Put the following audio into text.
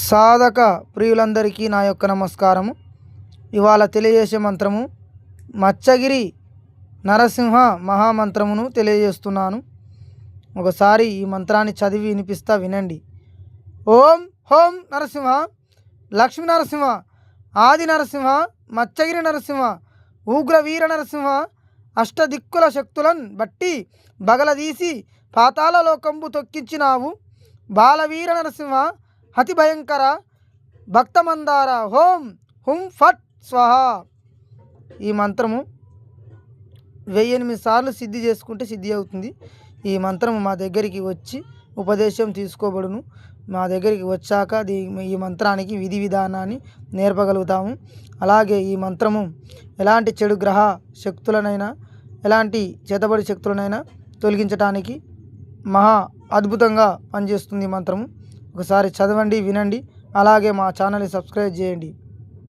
సాధక ప్రియులందరికీ నా యొక్క నమస్కారము. ఇవాళ తెలియజేసే మంత్రము మచ్చగిరి నరసింహ మహామంత్రమును తెలియజేస్తున్నాను. ఒకసారి ఈ మంత్రాన్ని చదివి వినిపిస్తా, వినండి. ఓం హోం నరసింహ, లక్ష్మీ నరసింహ, ఆది నరసింహ, మచ్చగిరి నరసింహ, ఉగ్ర వీర నరసింహ, అష్టదిక్కుల శక్తులను బట్టి బగలదీసి పాతాళ లోకంబు తొక్కించినావు. బాలవీర నరసింహ, అతి భయంకర భక్తమందార, హోం హుం ఫట్ స్వహ. ఈ మంత్రము 1008 సార్లు సిద్ధి చేసుకుంటే సిద్ధి అవుతుంది. ఈ మంత్రము మా దగ్గరికి వచ్చి ఉపదేశం తీసుకోబడును. మా దగ్గరికి వచ్చాక ఈ మంత్రానికి విధి విధానాన్ని నేర్పగలుగుతాము. అలాగే ఈ మంత్రము ఎలాంటి చెడు గ్రహ శక్తులనైనా, ఎలాంటి చేతబడి శక్తులనైనా తొలగించడానికి మహా అద్భుతంగా పనిచేస్తుంది ఈ మంత్రము. ఒకసారి చదవండి, వినండి. అలాగే మా ఛానల్ని సబ్స్క్రైబ్ చేయండి.